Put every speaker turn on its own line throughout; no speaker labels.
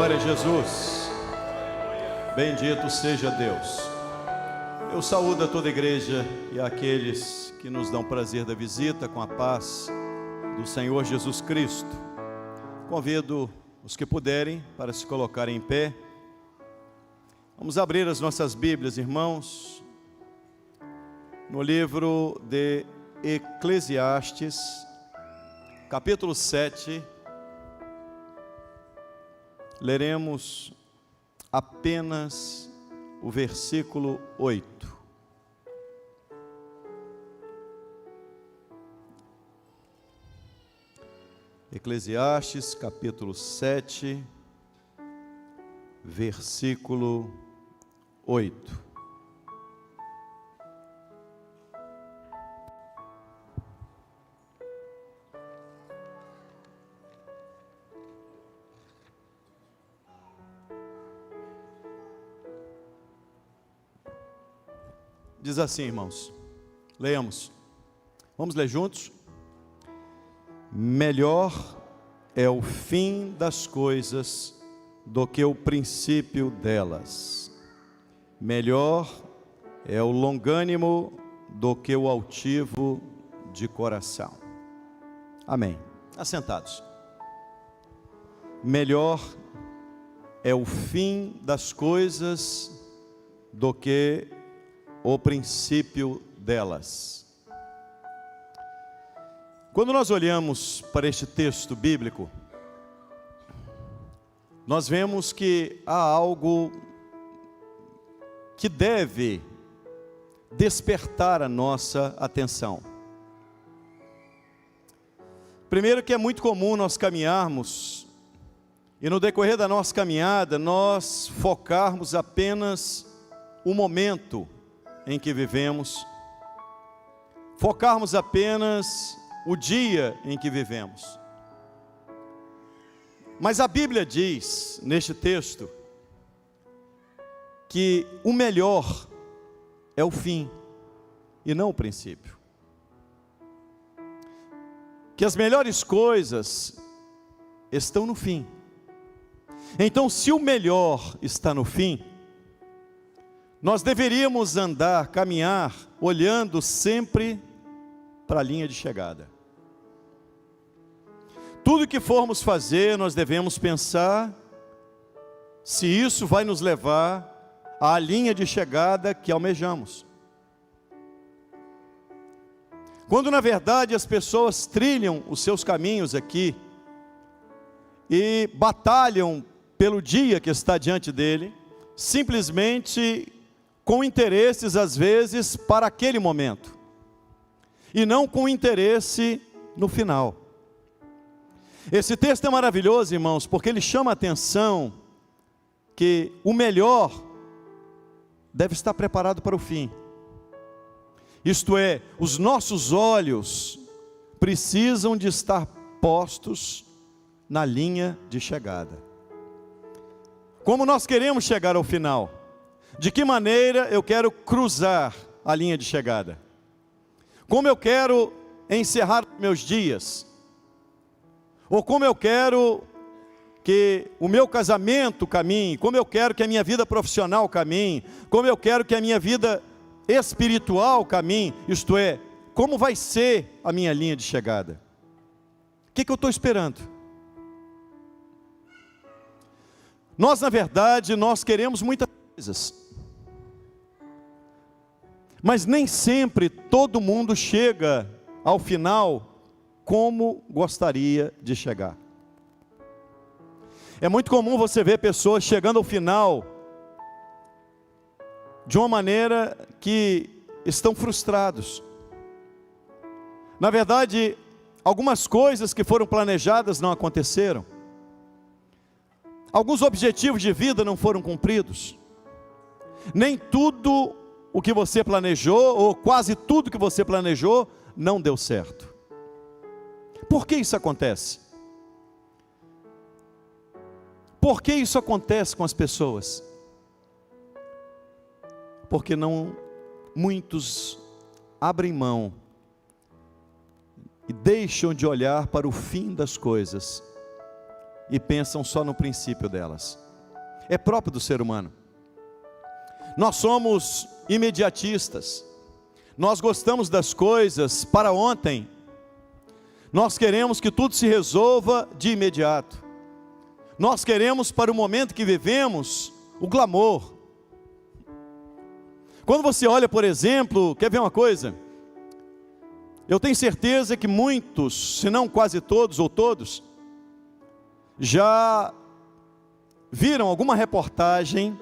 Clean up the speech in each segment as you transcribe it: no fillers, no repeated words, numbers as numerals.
Glória a Jesus. Bendito seja Deus. Eu saúdo a toda a igreja e aqueles que nos dão prazer da visita com a paz do Senhor Jesus Cristo. Convido os que puderem para se colocarem em pé. Vamos abrir as nossas Bíblias, irmãos, no livro de Eclesiastes, capítulo 7. Leremos apenas o versículo 8. Eclesiastes, capítulo 7, versículo 8. Diz assim, irmãos, leiamos, vamos ler juntos? Melhor é o fim das coisas do que o princípio delas. Melhor é o longânimo do que o altivo de coração. Amém. Assentados. Melhor é o fim das coisas do que o princípio delas. Quando nós olhamos para este texto bíblico, nós vemos que há algo que deve despertar a nossa atenção. Primeiro, que é muito comum nós caminharmos e no decorrer da nossa caminhada nós focarmos apenas o momento em que vivemos, focarmos apenas o dia em que vivemos. Mas a Bíblia diz, neste texto, que o melhor é o fim e não o princípio. Que as melhores coisas estão no fim. Então, se o melhor está no fim, nós deveríamos andar, caminhar, olhando sempre para a linha de chegada. Tudo que formos fazer, nós devemos pensar se isso vai nos levar à linha de chegada que almejamos. Quando na verdade as pessoas trilham os seus caminhos aqui e batalham pelo dia que está diante dele, simplesmente com interesses às vezes para aquele momento, e não com interesse no final. Esse texto é maravilhoso, irmãos, porque ele chama a atenção que o melhor deve estar preparado para o fim. Isto é, os nossos olhos precisam de estar postos na linha de chegada. Como nós queremos chegar ao final? De que maneira eu quero cruzar a linha de chegada? Como eu quero encerrar meus dias? Ou como eu quero que o meu casamento caminhe? Como eu quero que a minha vida profissional caminhe? Como eu quero que a minha vida espiritual caminhe? Isto é, como vai ser a minha linha de chegada? O que eu estou esperando? Nós, na verdade, nós queremos muitas coisas. Mas nem sempre todo mundo chega ao final como gostaria de chegar. É muito comum você ver pessoas chegando ao final de uma maneira que estão frustrados. Na verdade, algumas coisas que foram planejadas não aconteceram. Alguns objetivos de vida não foram cumpridos. Nem tudo o que você planejou, ou quase tudo que você planejou, não deu certo. Por que isso acontece? Por que isso acontece com as pessoas? Porque muitos abrem mão e deixam de olhar para o fim das coisas e pensam só no princípio delas. É próprio do ser humano. Nós somos imediatistas. Nós gostamos das coisas para ontem. Nós queremos que tudo se resolva de imediato. Nós queremos para o momento que vivemos o glamour. Quando você olha, por exemplo, quer ver uma coisa? Eu tenho certeza que muitos, se não quase todos ou todos, já viram alguma reportagem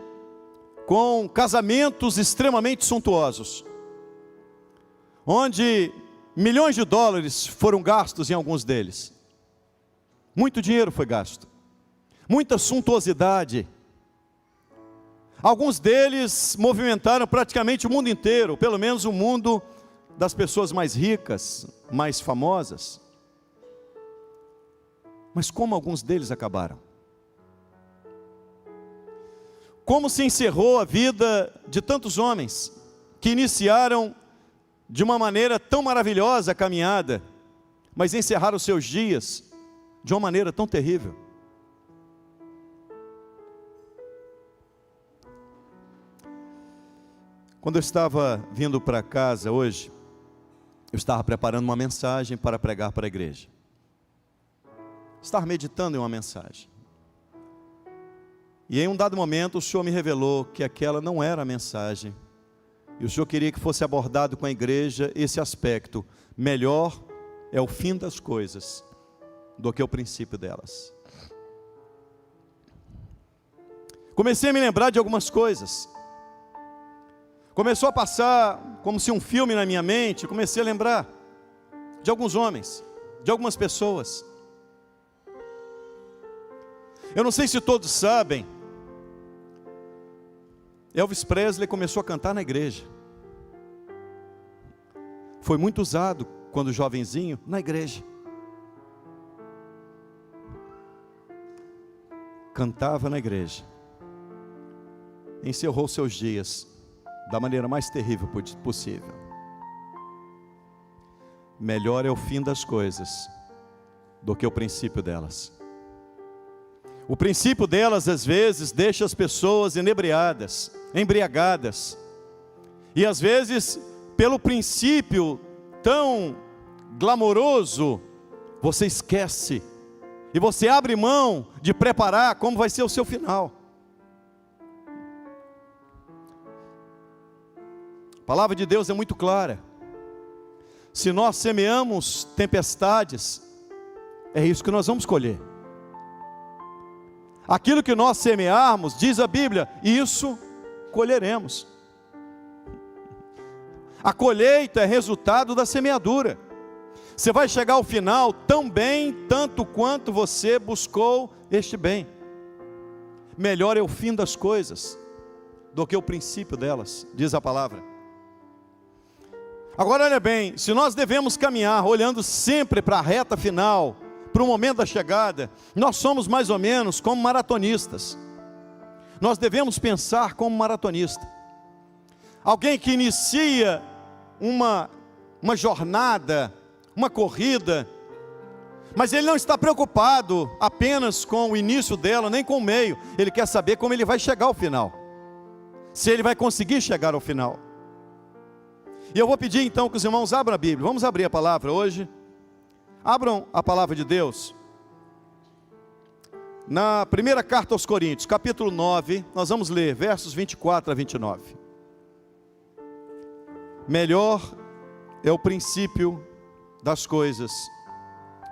com casamentos extremamente suntuosos, onde milhões de dólares foram gastos em alguns deles. Muito dinheiro foi gasto, muita suntuosidade. Alguns deles movimentaram praticamente o mundo inteiro, pelo menos o mundo das pessoas mais ricas, mais famosas. Mas como alguns deles acabaram? Como se encerrou a vida de tantos homens que iniciaram de uma maneira tão maravilhosa a caminhada, mas encerraram seus dias de uma maneira tão terrível. Quando eu estava vindo para casa hoje, eu estava preparando uma mensagem para pregar para a igreja. Estava meditando em uma mensagem. E em um dado momento o Senhor me revelou que aquela não era a mensagem. E o Senhor queria que fosse abordado com a igreja esse aspecto. Melhor é o fim das coisas do que o princípio delas. Comecei a me lembrar de algumas coisas. Começou a passar como se um filme na minha mente. Comecei a lembrar de alguns homens, de algumas pessoas. Eu não sei se todos sabem, Elvis Presley começou a cantar na igreja. Foi muito usado quando jovenzinho na igreja. Cantava na igreja. Encerrou seus dias da maneira mais terrível possível. Melhor é o fim das coisas do que o princípio delas. O princípio delas, às vezes, deixa as pessoas inebriadas, embriagadas. E às vezes, pelo princípio tão glamouroso, você esquece. E você abre mão de preparar como vai ser o seu final. A palavra de Deus é muito clara. Se nós semeamos tempestades, é isso que nós vamos colher. Aquilo que nós semearmos, diz a Bíblia, isso colheremos. A colheita é resultado da semeadura. Você vai chegar ao final tão bem, tanto quanto você buscou este bem. Melhor é o fim das coisas do que o princípio delas, diz a palavra. Agora olha bem, se nós devemos caminhar olhando sempre para a reta final, para o momento da chegada, nós somos mais ou menos como maratonistas. Nós devemos pensar como maratonista. Alguém que inicia uma jornada, uma corrida, mas ele não está preocupado apenas com o início dela, nem com o meio. Ele quer saber como ele vai chegar ao final, se ele vai conseguir chegar ao final. E eu vou pedir então que os irmãos abram a Bíblia. Vamos abrir a palavra hoje. Abram a palavra de Deus. Na primeira carta aos Coríntios, capítulo 9, nós vamos ler versos 24 a 29. Melhor é o princípio das coisas.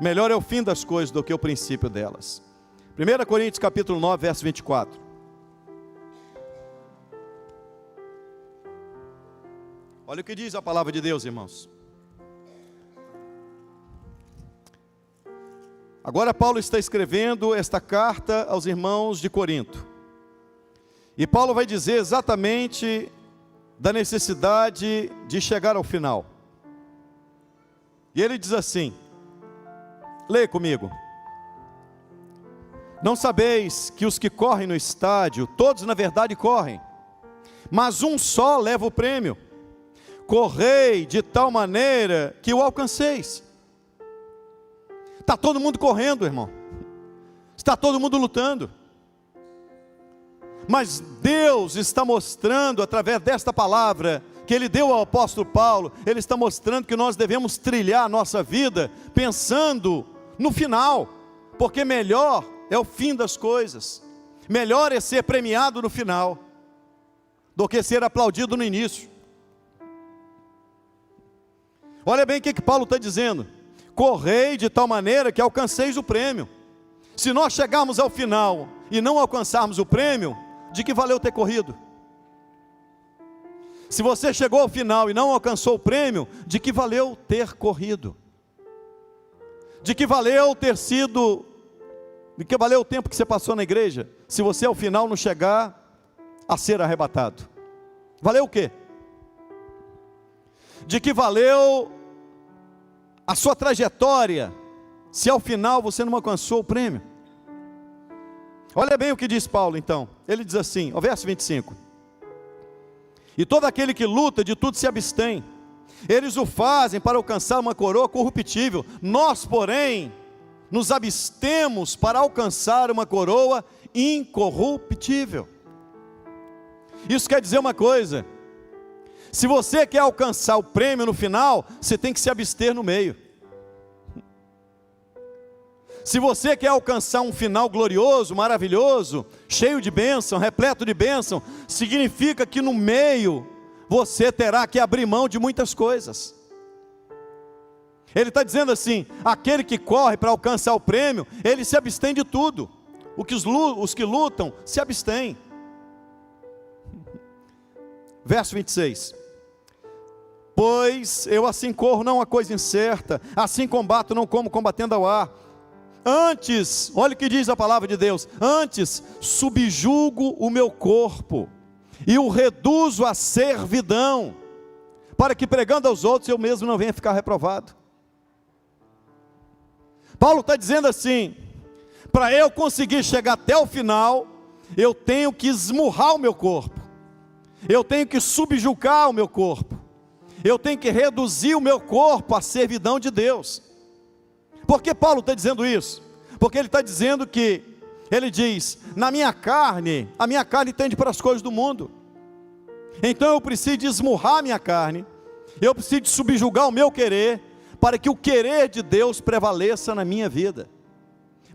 Melhor é o fim das coisas do que o princípio delas. 1 Coríntios capítulo 9, verso 24. Olha o que diz a palavra de Deus, irmãos. Agora Paulo está escrevendo esta carta aos irmãos de Corinto. E Paulo vai dizer exatamente da necessidade de chegar ao final. E ele diz assim, leia comigo. Não sabeis que os que correm no estádio, todos na verdade correm, mas um só leva o prêmio. Correi de tal maneira que o alcanceis. Está todo mundo correndo, irmão. Está todo mundo lutando. Mas Deus está mostrando, através desta palavra que Ele deu ao apóstolo Paulo, Ele está mostrando que nós devemos trilhar a nossa vida pensando no final, porque melhor é o fim das coisas, melhor é ser premiado no final, do que ser aplaudido no início. Olha bem o que Paulo está dizendo: correi de tal maneira que alcanceis o prêmio. Se nós chegarmos ao final e não alcançarmos o prêmio, de que valeu ter corrido? Se você chegou ao final e não alcançou o prêmio, de que valeu ter corrido? De que valeu ter sido, de que valeu o tempo que você passou na igreja, se você ao final não chegar a ser arrebatado? Valeu o quê? De que valeu a sua trajetória, se ao final você não alcançou o prêmio? Olha bem o que diz Paulo então. Ele diz assim, o verso 25: e todo aquele que luta de tudo se abstém, eles o fazem para alcançar uma coroa corruptível, nós porém nos abstemos para alcançar uma coroa incorruptível. Isso quer dizer uma coisa: se você quer alcançar o prêmio no final, você tem que se abster no meio. Se você quer alcançar um final glorioso, maravilhoso, cheio de bênção, repleto de bênção, significa que no meio você terá que abrir mão de muitas coisas. Ele está dizendo assim: aquele que corre para alcançar o prêmio, ele se abstém de tudo. Os que lutam se abstêm. Verso 26: pois eu assim corro, não a coisa incerta, assim combato, não como combatendo ao ar. Antes, olha o que diz a palavra de Deus: antes subjugo o meu corpo e o reduzo à servidão, para que pregando aos outros eu mesmo não venha ficar reprovado. Paulo está dizendo assim: para eu conseguir chegar até o final, eu tenho que esmurrar o meu corpo, eu tenho que subjugar o meu corpo, eu tenho que reduzir o meu corpo à servidão de Deus. Por que Paulo está dizendo isso? Porque ele está dizendo que, ele diz, na minha carne, a minha carne tende para as coisas do mundo, então eu preciso de esmurrar a minha carne, eu preciso de subjugar o meu querer, para que o querer de Deus prevaleça na minha vida,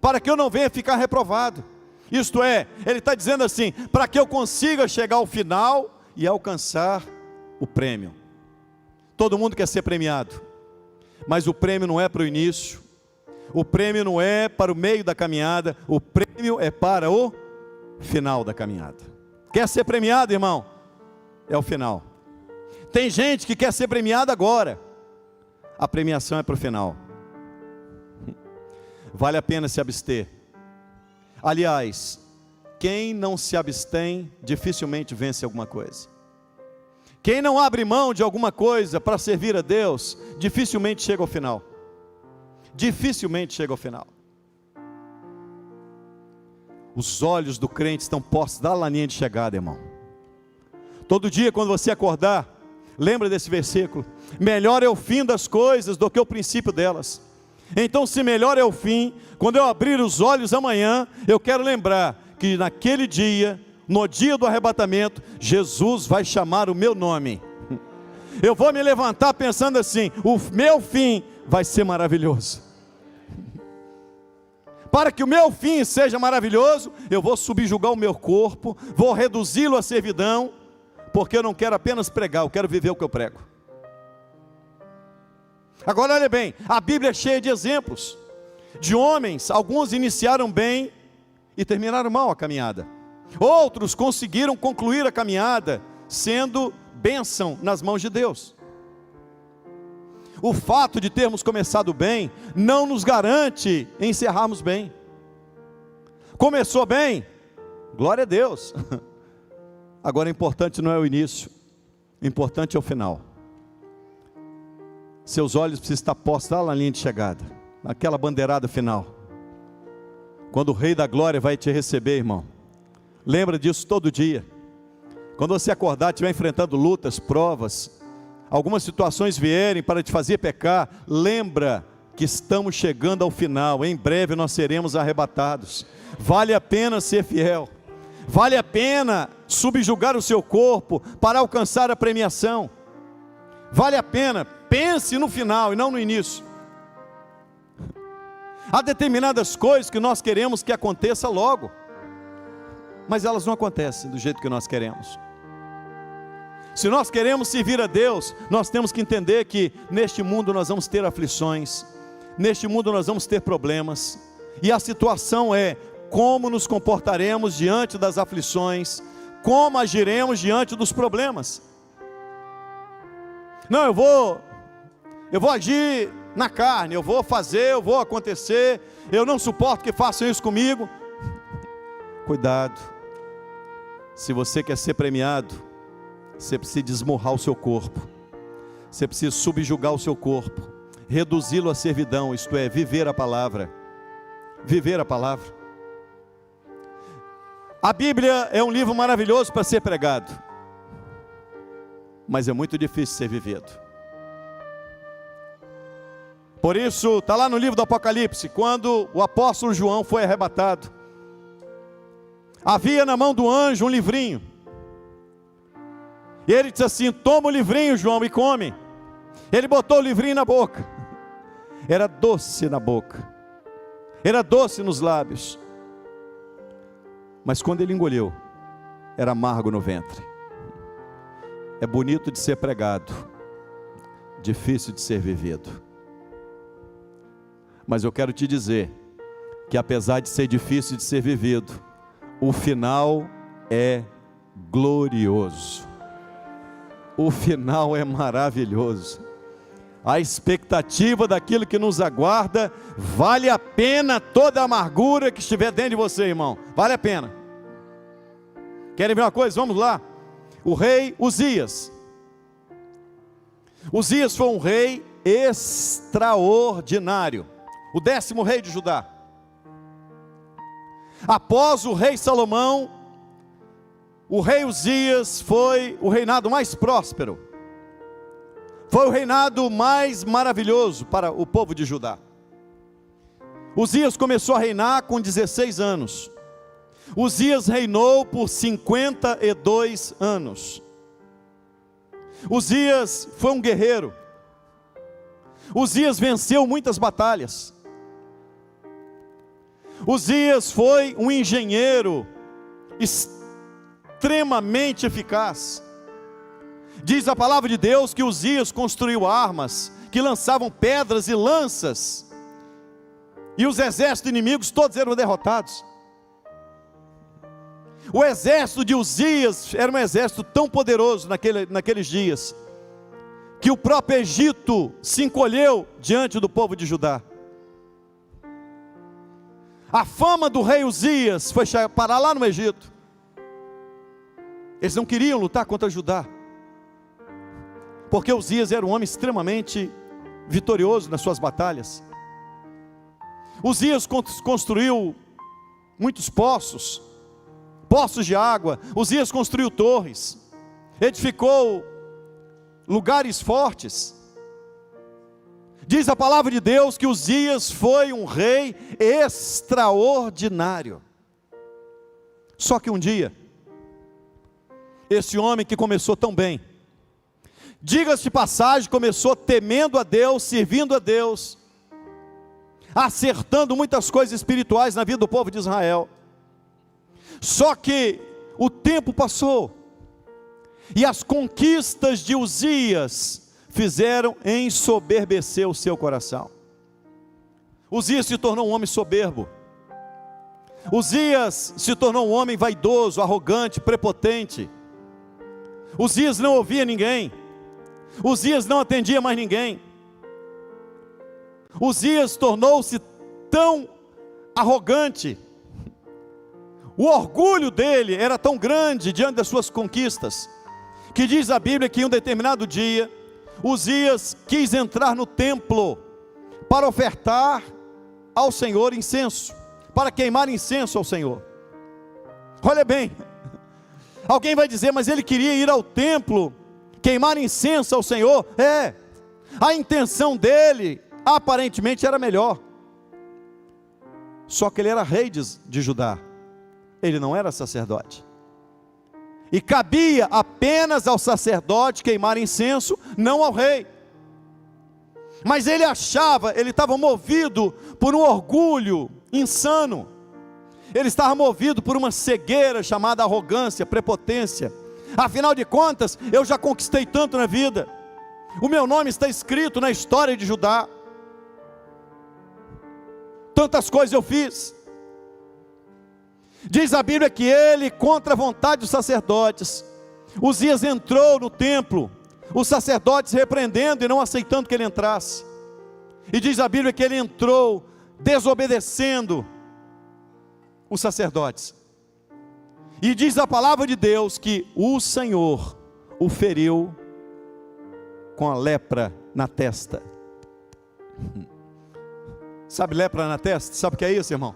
para que eu não venha ficar reprovado. Isto é, ele está dizendo assim, para que eu consiga chegar ao final e alcançar o prêmio. Todo mundo quer ser premiado, mas o prêmio não é para o início, o prêmio não é para o meio da caminhada, o prêmio é para o final da caminhada. Quer ser premiado, irmão? É o final. Tem gente que quer ser premiado agora, a premiação é para o final. Vale a pena se abster. Aliás, quem não se abstém, dificilmente vence alguma coisa. Quem não abre mão de alguma coisa para servir a Deus, dificilmente chega ao final. Dificilmente chega ao final. Os olhos do crente estão postos lá na linha de chegada, irmão. Todo dia quando você acordar, lembra desse versículo: melhor é o fim das coisas do que o princípio delas. Então, se melhor é o fim, quando eu abrir os olhos amanhã, eu quero lembrar que naquele dia, no dia do arrebatamento, Jesus vai chamar o meu nome. Eu vou me levantar pensando assim: o meu fim vai ser maravilhoso. Para que o meu fim seja maravilhoso, eu vou subjugar o meu corpo, vou reduzi-lo à servidão, porque eu não quero apenas pregar, eu quero viver o que eu prego. Agora olha bem, a Bíblia é cheia de exemplos, de homens, alguns iniciaram bem e terminaram mal a caminhada. Outros conseguiram concluir a caminhada, sendo bênção nas mãos de Deus. O fato de termos começado bem, não nos garante encerrarmos bem. Começou bem, glória a Deus. Agora o importante não é o início, o importante é o final. Seus olhos precisam estar postos lá na linha de chegada, naquela bandeirada final. Quando o Rei da Glória vai te receber, irmão, lembra disso todo dia. Quando você acordar, estiver enfrentando lutas, provas, algumas situações vierem para te fazer pecar, lembra que estamos chegando ao final, em breve nós seremos arrebatados. Vale a pena ser fiel, vale a pena subjugar o seu corpo para alcançar a premiação, vale a pena. Pense no final e não no início. Há determinadas coisas que nós queremos que aconteça logo, mas elas não acontecem do jeito que nós queremos. Se nós queremos servir a Deus, nós temos que entender que neste mundo nós vamos ter aflições, neste mundo nós vamos ter problemas, e a situação é como nos comportaremos diante das aflições, como agiremos diante dos problemas. Não, eu vou agir na carne, eu vou fazer, eu vou acontecer, eu não suporto que façam isso comigo. Cuidado, se você quer ser premiado, você precisa desmurrar o seu corpo, você precisa subjugar o seu corpo, reduzi-lo à servidão, isto é, viver a palavra. Viver a palavra. A Bíblia é um livro maravilhoso para ser pregado, mas é muito difícil ser vivido. Por isso, está lá no livro do Apocalipse, quando o apóstolo João foi arrebatado, havia na mão do anjo um livrinho, e ele disse assim: toma o livrinho, João, e come. Ele botou o livrinho na boca, era doce na boca, era doce nos lábios, mas quando ele engoliu, era amargo no ventre. É bonito de ser pregado, difícil de ser vivido. Mas eu quero te dizer, que apesar de ser difícil de ser vivido, o final é glorioso. O final é maravilhoso. A expectativa daquilo que nos aguarda, vale a pena toda a amargura que estiver dentro de você, irmão. Vale a pena. Querem ver uma coisa? Vamos lá. O rei Uzias. Uzias foi um rei extraordinário, o 10º rei de Judá. Após o rei Salomão, o rei Uzias foi o reinado mais próspero, foi o reinado mais maravilhoso para o povo de Judá. Uzias começou a reinar com 16 anos. Uzias reinou por 52 anos. Uzias foi um guerreiro. Uzias venceu muitas batalhas. Uzias foi um engenheiro extremamente eficaz. Diz a palavra de Deus que Uzias construiu armas que lançavam pedras e lanças, e os exércitos inimigos todos eram derrotados. O exército de Uzias era um exército tão poderoso naqueles dias, que o próprio Egito se encolheu diante do povo de Judá. A fama do rei Uzias foi parar lá no Egito. Eles não queriam lutar contra Judá, porque Uzias era um homem extremamente vitorioso nas suas batalhas. Uzias construiu muitos poços de água. Uzias construiu torres, edificou lugares fortes. Diz a palavra de Deus que Uzias foi um rei extraordinário. Só que um dia, esse homem que começou tão bem, diga-se de passagem, começou temendo a Deus, servindo a Deus, acertando muitas coisas espirituais na vida do povo de Israel. Só que o tempo passou, e as conquistas de Uzias fizeram ensoberbecer o seu coração. Uzias se tornou um homem soberbo. Uzias se tornou um homem vaidoso, arrogante, prepotente. Uzias não ouvia ninguém. Uzias não atendia mais ninguém. Uzias tornou-se tão arrogante. O orgulho dele era tão grande diante das suas conquistas, que diz a Bíblia que em um determinado dia, Uzias quis entrar no templo para ofertar ao Senhor incenso, para queimar incenso ao Senhor. Olha bem, alguém vai dizer, mas ele queria ir ao templo, queimar incenso ao Senhor. A intenção dele aparentemente era melhor. Só que ele era rei de Judá, ele não era sacerdote. E cabia apenas ao sacerdote queimar incenso, não ao rei. Mas ele achava, ele estava movido por um orgulho insano. Ele estava movido por uma cegueira chamada arrogância, prepotência. Afinal de contas, eu já conquistei tanto na vida. O meu nome está escrito na história de Judá. Tantas coisas eu fiz. Diz a Bíblia que ele, contra a vontade dos sacerdotes, Uzias entrou no templo, os sacerdotes repreendendo e não aceitando que ele entrasse. E diz a Bíblia que ele entrou desobedecendo os sacerdotes. E diz a palavra de Deus que o Senhor o feriu com a lepra na testa. Sabe lepra na testa? Sabe o que é isso, irmão?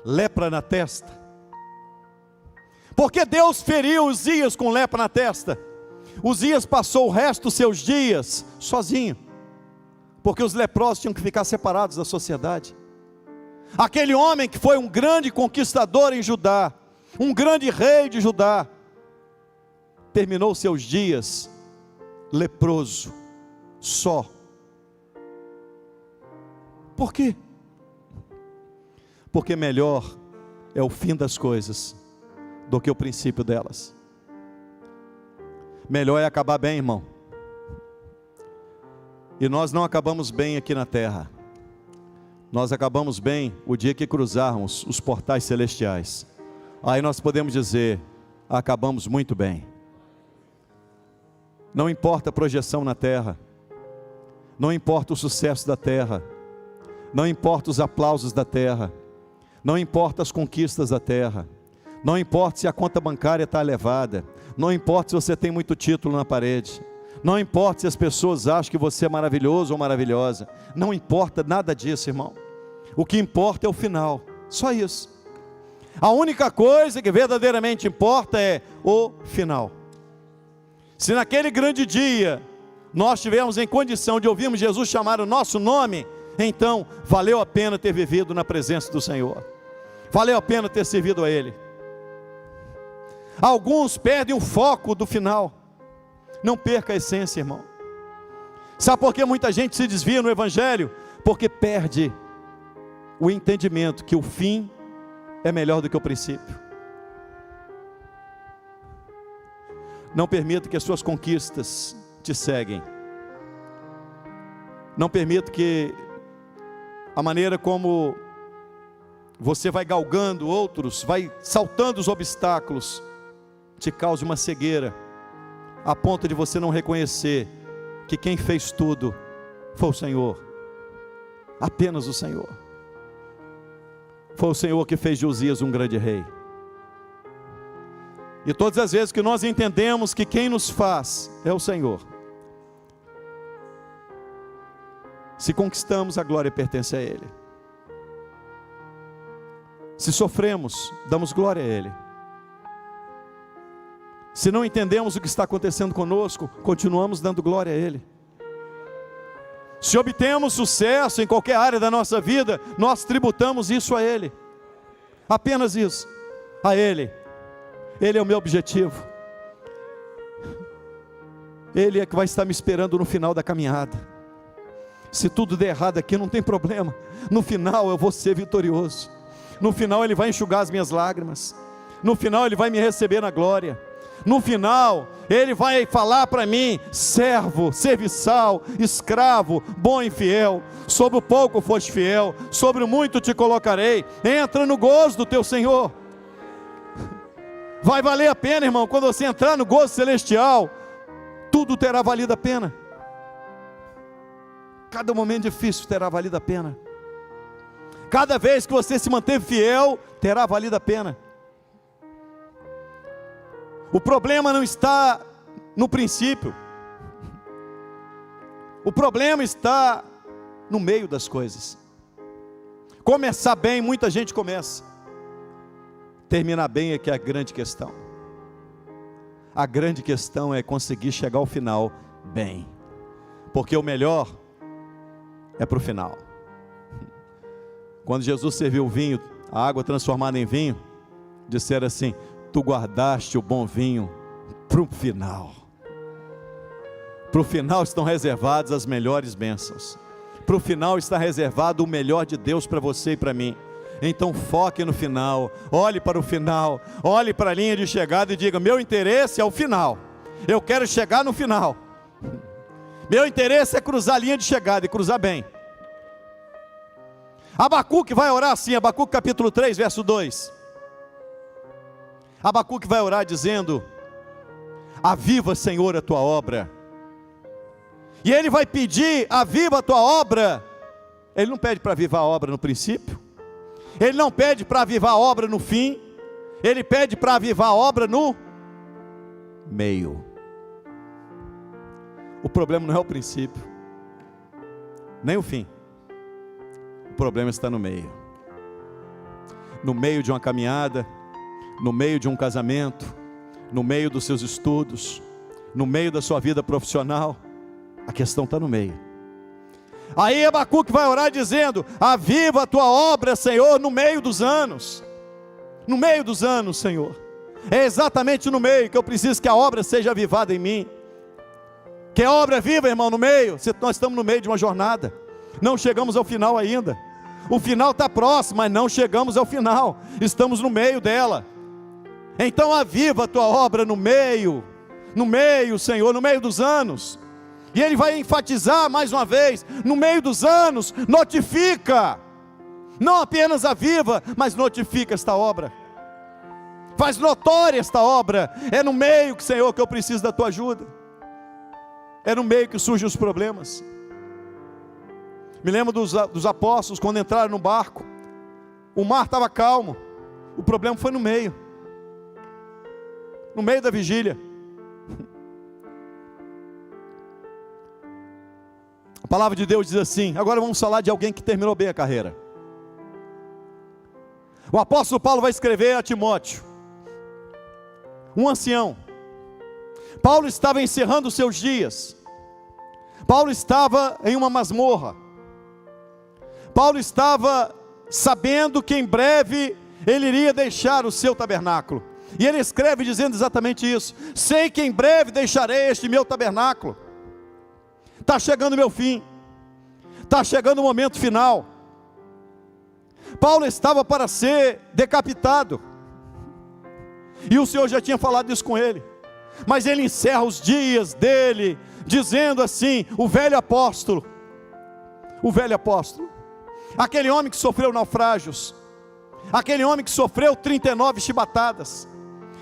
Lepra na testa. Porque Deus feriu Uzias com lepra na testa? Uzias passou o resto dos seus dias sozinho, porque os leprosos tinham que ficar separados da sociedade. Aquele homem que foi um grande conquistador em Judá, um grande rei de Judá, terminou seus dias leproso, só. Por quê? Porque melhor é o fim das coisas do que o princípio delas. Melhor é acabar bem, irmão. E nós não acabamos bem aqui na terra. Nós acabamos bem o dia que cruzarmos os portais celestiais. Aí nós podemos dizer, acabamos muito bem. Não importa a projeção na terra, não importa o sucesso da terra, não importa os aplausos da terra, não importa as conquistas da terra, não importa se a conta bancária está elevada, não importa se você tem muito título na parede, não importa se as pessoas acham que você é maravilhoso ou maravilhosa, não importa nada disso, irmão. O que importa é o final, só isso. A única coisa que verdadeiramente importa é o final. Se naquele grande dia nós estivermos em condição de ouvirmos Jesus chamar o nosso nome, então valeu a pena ter vivido na presença do Senhor, valeu a pena ter servido a Ele. Alguns perdem o foco do final. Não perca a essência, irmão. Sabe por que muita gente se desvia no Evangelho? Porque perde o entendimento que o fim é melhor do que o princípio. Não permita que as suas conquistas te seguem. Não permita que a maneira como você vai galgando outros, vai saltando os obstáculos, te cause uma cegueira, a ponto de você não reconhecer que quem fez tudo foi o Senhor, apenas o Senhor. Foi o Senhor que fez de Uzias um grande rei. E todas as vezes que nós entendemos que quem nos faz é o Senhor, se conquistamos, a glória pertence a Ele. Se sofremos, damos glória a Ele. Se não entendemos o que está acontecendo conosco, continuamos dando glória a Ele. Se obtemos sucesso em qualquer área da nossa vida, nós tributamos isso a Ele. Apenas isso, a Ele. Ele é o meu objetivo. Ele é que vai estar me esperando no final da caminhada. Se tudo der errado aqui, não tem problema. No final eu vou ser vitorioso. No final Ele vai enxugar as minhas lágrimas. No final Ele vai me receber na glória. No final Ele vai falar para mim: servo, serviçal, escravo, bom e fiel. Sobre o pouco foste fiel, sobre o muito te colocarei. Entra no gozo do teu Senhor. Vai valer a pena, irmão, quando você entrar no gozo celestial. Tudo terá valido a pena. Cada momento difícil terá valido a pena. Cada vez que você se manteve fiel, terá valido a pena. O problema não está no princípio. O problema está no meio das coisas. Começar bem, muita gente começa. Terminar bem é que é a grande questão. A grande questão é conseguir chegar ao final bem. porque o melhor é para o final. Quando Jesus serviu o vinho, a água transformada em vinho, disseram assim: tu guardaste o bom vinho para o final. Para o final estão reservadas as melhores bênçãos. Para o final está reservado o melhor de Deus para você e para mim. Então foque no final, olhe para o final, olhe para a linha de chegada e diga: meu interesse é o final, eu quero chegar no final. Meu interesse é cruzar a linha de chegada e cruzar bem. Abacuque vai orar assim, Abacuque capítulo 3, verso 2. Abacuque vai orar dizendo: aviva, Senhor, a tua obra. E ele vai pedir: aviva a tua obra. Ele não pede para avivar a obra no princípio, ele não pede para avivar a obra no fim, ele pede para avivar a obra no meio. O problema não é o princípio, nem o fim. O problema está no meio. No meio de uma caminhada, no meio de um casamento, no meio dos seus estudos, no meio da sua vida profissional. A questão está no meio. Aí Abacuque vai orar dizendo: aviva a tua obra, Senhor, no meio dos anos. No meio dos anos, Senhor. É exatamente no meio que eu preciso que a obra seja avivada em mim. Que a obra é viva, irmão, no meio. Nós estamos no meio de uma jornada, não chegamos ao final ainda. O final está próximo, mas não chegamos ao final. Estamos no meio dela. Então aviva a tua obra no meio, Senhor, no meio dos anos. E ele vai enfatizar mais uma vez: no meio dos anos, notifica. Não apenas aviva, mas notifica esta obra. Faz notória esta obra. É no meio, Senhor, que eu preciso da tua ajuda. É no meio que surgem os problemas. Me lembro dos apóstolos, quando entraram no barco. O mar estava calmo. O problema foi no meio. No meio da vigília. A palavra de Deus diz assim. Agora vamos falar de alguém que terminou bem a carreira. O apóstolo Paulo vai escrever a Timóteo, um ancião. Paulo estava encerrando os seus dias. Paulo estava em uma masmorra. Paulo estava sabendo que em breve ele iria deixar o seu tabernáculo. E ele escreve dizendo exatamente isso: sei que em breve deixarei este meu tabernáculo. Está chegando o meu fim. Está chegando o momento final. Paulo estava para ser decapitado. E o Senhor já tinha falado isso com ele. Mas ele encerra os dias dele dizendo assim: o velho apóstolo, aquele homem que sofreu naufrágios, aquele homem que sofreu 39 chibatadas,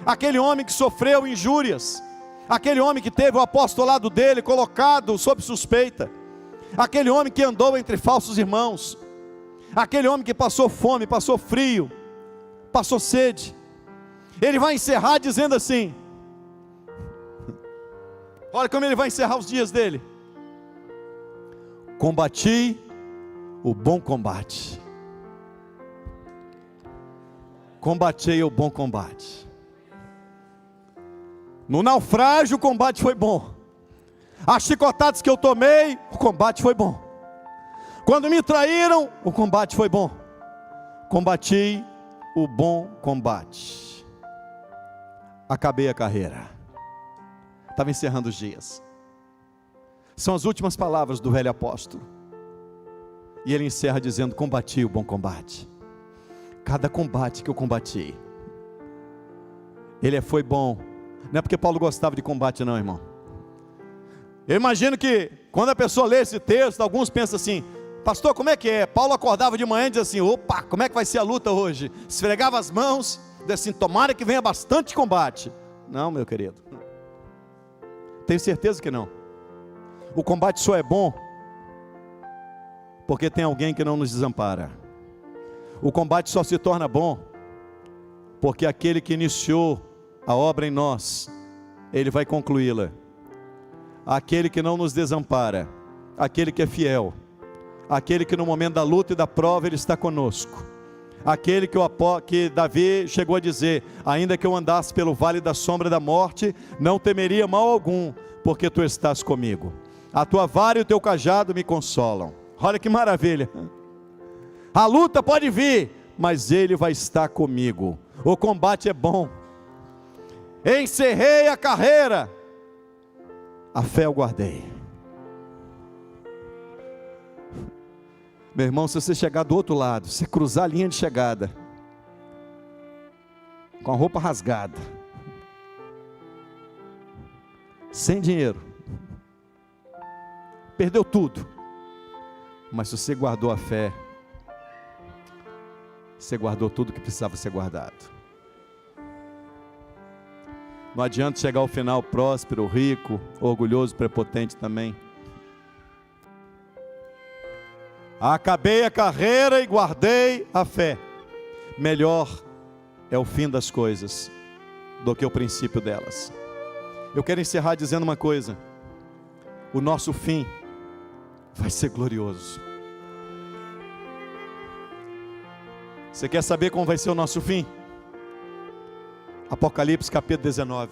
aquele homem que sofreu injúrias, aquele homem que teve o apostolado dele colocado sob suspeita, aquele homem que andou entre falsos irmãos, aquele homem que passou fome, passou frio, passou sede. Ele vai encerrar dizendo assim, olha como ele vai encerrar os dias dele: combati o bom combate. Combati o bom combate. No naufrágio o combate foi bom. As chicotadas que eu tomei, o combate foi bom. Quando me traíram, o combate foi bom. Combati o bom combate. Acabei a carreira. Estava encerrando os dias. São as últimas palavras do velho apóstolo. E ele encerra dizendo: combati o bom combate. Cada combate que eu combati, ele foi bom. Não é porque Paulo gostava de combate não, irmão. Eu imagino que quando a pessoa lê esse texto, alguns pensam assim: pastor, como é que é? Paulo acordava de manhã e dizia assim: opa, como é que vai ser a luta hoje? Esfregava as mãos, dizia assim: tomara que venha bastante combate. Não, meu querido, tenho certeza que não. O combate só é bom porque tem alguém que não nos desampara. O combate só se torna bom porque aquele que iniciou a obra em nós, ele vai concluí-la. Aquele que não nos desampara, aquele que é fiel, aquele que no momento da luta e da prova ele está conosco, aquele que Davi chegou a dizer: ainda que eu andasse pelo vale da sombra da morte, não temeria mal algum, porque tu estás comigo. A tua vara e o teu cajado me consolam. Olha que maravilha. A luta pode vir, mas Ele vai estar comigo. O combate é bom. Encerrei a carreira, a fé eu guardei. Meu irmão, se você chegar do outro lado, se cruzar a linha de chegada, com a roupa rasgada, sem dinheiro, perdeu tudo, mas se você guardou a fé, você guardou tudo que precisava ser guardado. Não adianta chegar ao final próspero, rico, orgulhoso, prepotente também. Acabei a carreira e guardei a fé. Melhor é o fim das coisas do que o princípio delas. Eu quero encerrar dizendo uma coisa: o nosso fim vai ser glorioso. Você quer saber como vai ser o nosso fim? Apocalipse capítulo 19.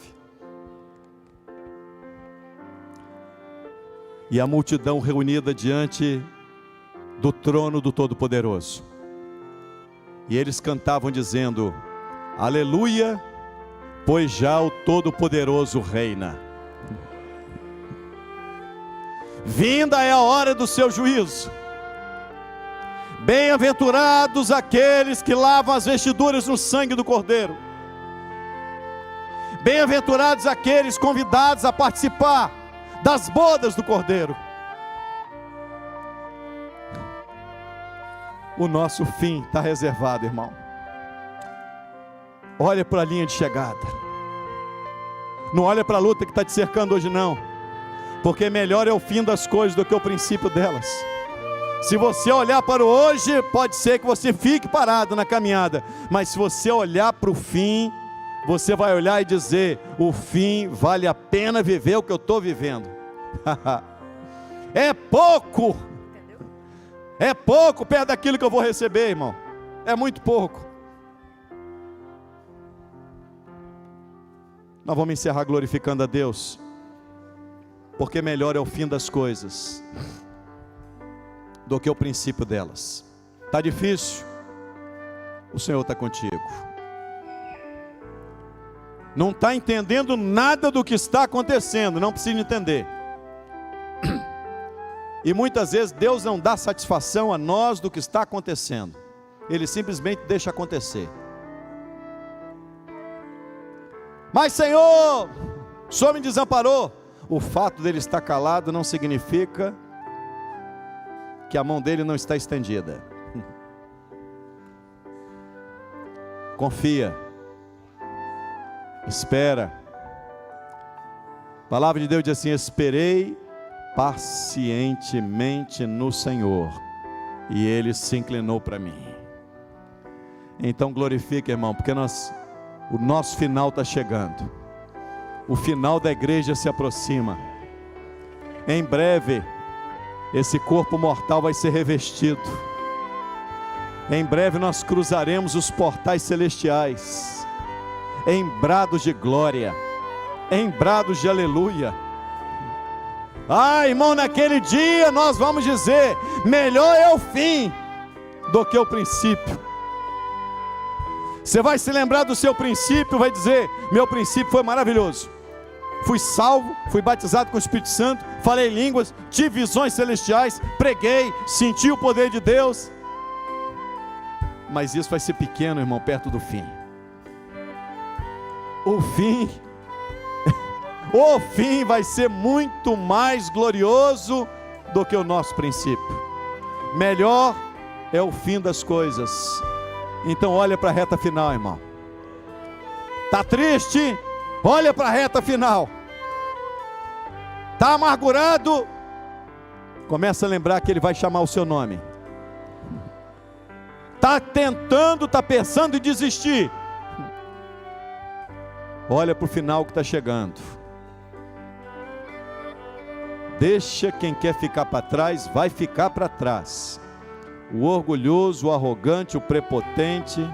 E a multidão reunida diante do trono do Todo-Poderoso. E eles cantavam dizendo: aleluia, pois já o Todo-Poderoso reina. Vinda é a hora do seu juízo. Bem-aventurados aqueles que lavam as vestiduras no sangue do Cordeiro. Bem-aventurados aqueles convidados a participar das bodas do Cordeiro. O nosso fim está reservado, irmão. Olha para a linha de chegada. Não olha para a luta que está te cercando hoje não. Porque melhor é o fim das coisas do que o princípio delas. Se você olhar para o hoje, pode ser que você fique parado na caminhada. Mas se você olhar para o fim, você vai olhar e dizer: o fim vale a pena viver o que eu estou vivendo. É pouco. É pouco perto daquilo que eu vou receber, irmão. É muito pouco. Nós vamos encerrar glorificando a Deus, porque melhor é o fim das coisas do que o princípio delas. Está difícil? O Senhor está contigo. Não está entendendo nada do que está acontecendo, não precisa entender. E muitas vezes Deus não dá satisfação a nós do que está acontecendo. Ele simplesmente deixa acontecer. Mas Senhor, o Senhor me desamparou. O fato dele estar calado não significa que a mão dele não está estendida. Confia. Espera. A palavra de Deus diz assim: esperei pacientemente no Senhor, e Ele se inclinou para mim. Então glorifica, irmão, porque o nosso final está chegando. O final da igreja se aproxima. Em breve, esse corpo mortal vai ser revestido. Em breve nós cruzaremos os portais celestiais, em brados de glória, em brados de aleluia. Ah, irmão, naquele dia nós vamos dizer: melhor é o fim do que o princípio. Você vai se lembrar do seu princípio, vai dizer: meu princípio foi maravilhoso. Fui salvo, fui batizado com o Espírito Santo, falei línguas, tive visões celestiais, preguei, senti o poder de Deus. Mas isso vai ser pequeno, irmão, perto do fim. O fim vai ser muito mais glorioso do que o nosso princípio. Melhor é o fim das coisas. Então olha para a reta final, irmão. Está triste? Olha para a reta final. Está amargurado? Começa a lembrar que Ele vai chamar o seu nome. Está tentando, está pensando em desistir? Olha para o final que está chegando. Deixa quem quer ficar para trás, vai ficar para trás. O orgulhoso, o arrogante, o prepotente,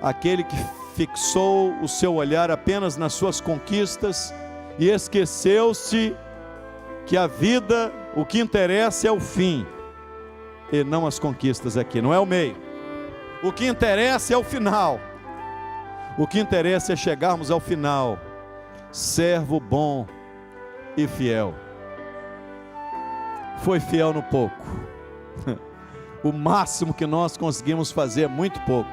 aquele que fixou o seu olhar apenas nas suas conquistas e esqueceu-se que a vida, o que interessa é o fim, e não as conquistas aqui, não é o meio. O que interessa é o final. O que interessa é chegarmos ao final. Servo bom e fiel. Foi fiel no pouco. O máximo que nós conseguimos fazer é muito pouco.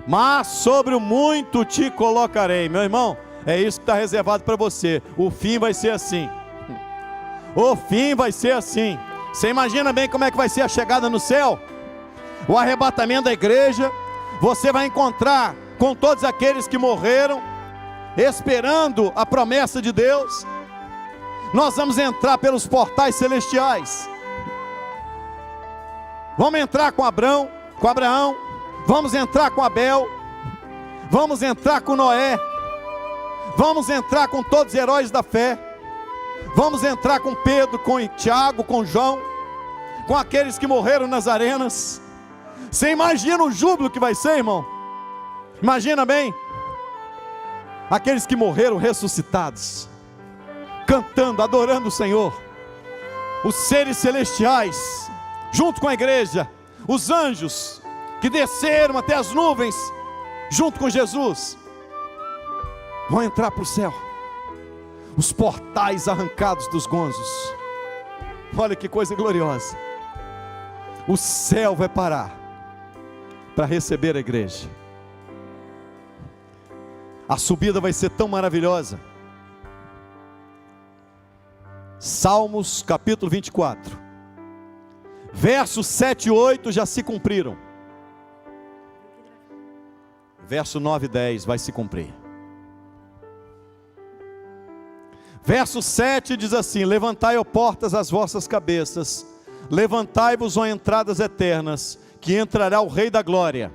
Mas sobre o muito te colocarei. Meu irmão, é isso que está reservado para você. O fim vai ser assim. O fim vai ser assim. Você imagina bem como é que vai ser a chegada no céu? O arrebatamento da igreja. Você vai encontrar com todos aqueles que morreram, esperando a promessa de Deus. Nós vamos entrar pelos portais celestiais. Vamos entrar com Abraão, vamos entrar com Abel, vamos entrar com Noé, vamos entrar com todos os heróis da fé, vamos entrar com Pedro, com Tiago, com João, com aqueles que morreram nas arenas. Você imagina o júbilo que vai ser, irmão? Imagina bem, aqueles que morreram ressuscitados, cantando, adorando o Senhor, os seres celestiais, junto com a igreja, os anjos que desceram até as nuvens, junto com Jesus, vão entrar para o céu, os portais arrancados dos gonzos. Olha que coisa gloriosa. O céu vai parar para receber a igreja. A subida vai ser tão maravilhosa. Salmos capítulo 24, versos 7 e 8 já se cumpriram. Verso 9 e 10 vai se cumprir. Verso 7 diz assim: levantai, ó portas, as vossas cabeças, levantai-vos, ó entradas eternas, que entrará o Rei da Glória.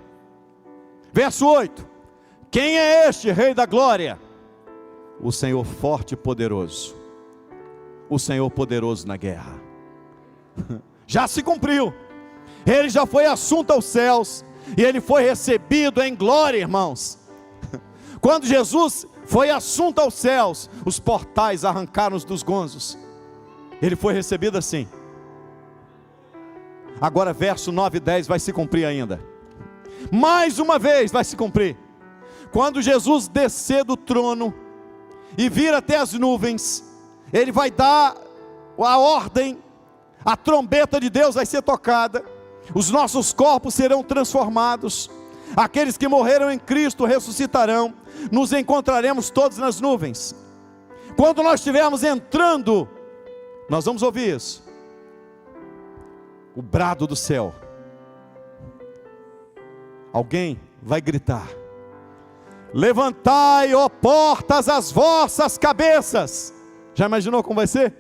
Verso 8: quem é este Rei da Glória? O Senhor forte e poderoso, o Senhor poderoso na guerra. Já se cumpriu. Ele já foi assunto aos céus, e ele foi recebido em glória, irmãos. Quando Jesus foi assunto aos céus, os portais arrancaram dos gonzos. Ele foi recebido assim. Agora verso 9 e 10 vai se cumprir ainda. Mais uma vez vai se cumprir. Quando Jesus descer do trono e vir até as nuvens, ele vai dar a ordem, a trombeta de Deus vai ser tocada, os nossos corpos serão transformados, aqueles que morreram em Cristo ressuscitarão, nos encontraremos todos nas nuvens. Quando nós estivermos entrando, nós vamos ouvir isso, o brado do céu. Alguém vai gritar: levantai, ó portas, as vossas cabeças. Já imaginou como vai ser?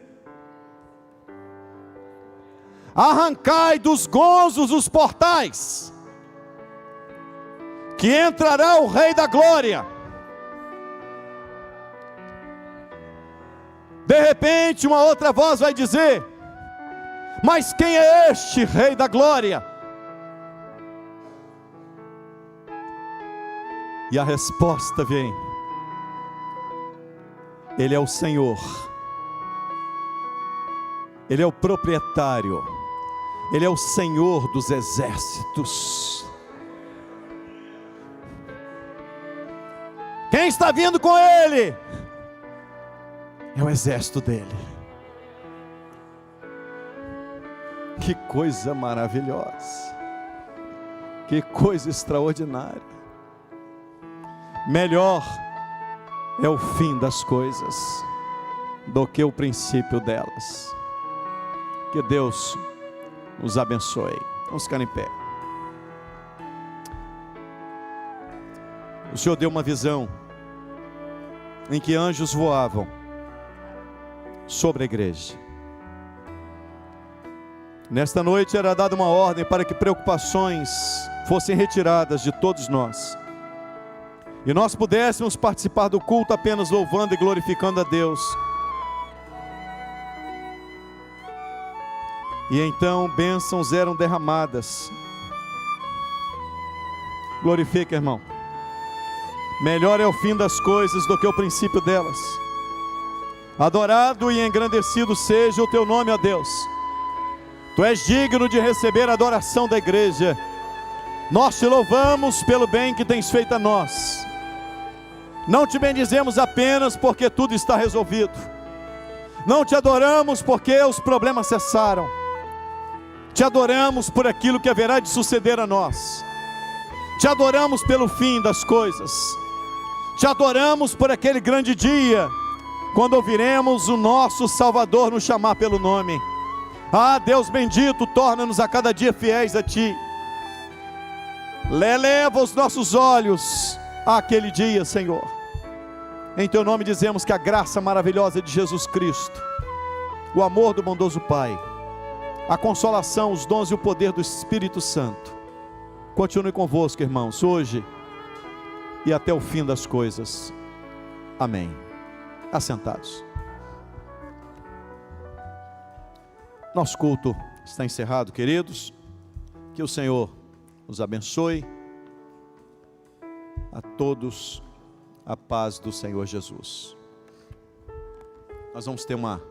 Arrancai dos gonzos os portais, que entrará o Rei da Glória. De repente uma outra voz vai dizer: mas quem é este Rei da Glória? E a resposta vem: Ele é o Senhor, Ele é o proprietário, Ele é o Senhor dos exércitos. Quem está vindo com Ele? É o exército dele. Que coisa maravilhosa, que coisa extraordinária. Melhor é o fim das coisas do que o princípio delas. Que Deus nos abençoe. Vamos ficar em pé. O Senhor deu uma visão em que anjos voavam sobre a igreja. Nesta noite era dada uma ordem para que preocupações fossem retiradas de todos nós, e nós pudéssemos participar do culto apenas louvando e glorificando a Deus. E então bênçãos eram derramadas. Glorifica, irmão. Melhor é o fim das coisas do que o princípio delas. Adorado e engrandecido seja o teu nome, ó Deus. Tu és digno de receber a adoração da igreja. Nós te louvamos pelo bem que tens feito a nós. Não te bendizemos apenas porque tudo está resolvido. Não te adoramos porque os problemas cessaram. Te adoramos por aquilo que haverá de suceder a nós. Te adoramos pelo fim das coisas. Te adoramos por aquele grande dia, quando ouviremos o nosso Salvador nos chamar pelo nome. Ah, Deus bendito, torna-nos a cada dia fiéis a Ti. Eleva os nossos olhos àquele dia, Senhor. Em Teu nome dizemos que a graça maravilhosa de Jesus Cristo, o amor do bondoso Pai, a consolação, os dons e o poder do Espírito Santo continue convosco, irmãos, hoje e até o fim das coisas. Amém. Assentados. Nosso culto está encerrado, queridos. Que o Senhor os abençoe. A todos a paz do Senhor Jesus. Nós vamos ter uma...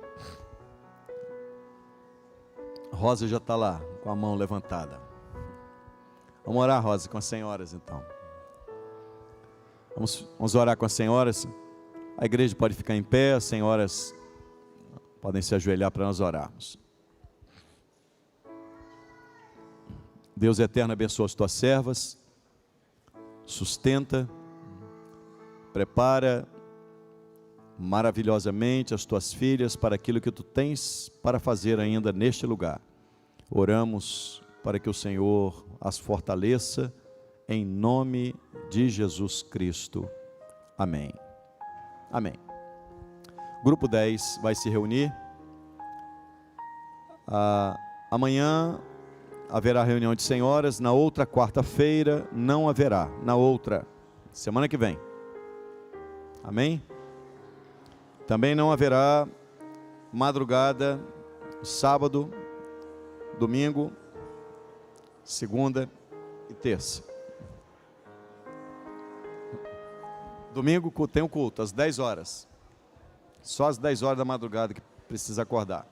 Rosa já está lá, com a mão levantada. Vamos orar, Rosa, com as senhoras então. Vamos orar com as senhoras. A igreja pode ficar em pé, as senhoras podem se ajoelhar para nós orarmos. Deus eterno, abençoa as tuas servas, sustenta, prepara maravilhosamente as tuas filhas para aquilo que tu tens para fazer ainda neste lugar. Oramos para que o Senhor as fortaleça, em nome de Jesus Cristo. Amém. Amém. Grupo 10 vai se reunir. Amanhã haverá reunião de senhoras. Na outra quarta-feira não haverá. Na outra, semana que vem. Amém? Também não haverá madrugada, sábado, domingo, segunda e terça. Domingo tem um culto às 10 horas. Só às 10 horas da madrugada que precisa acordar.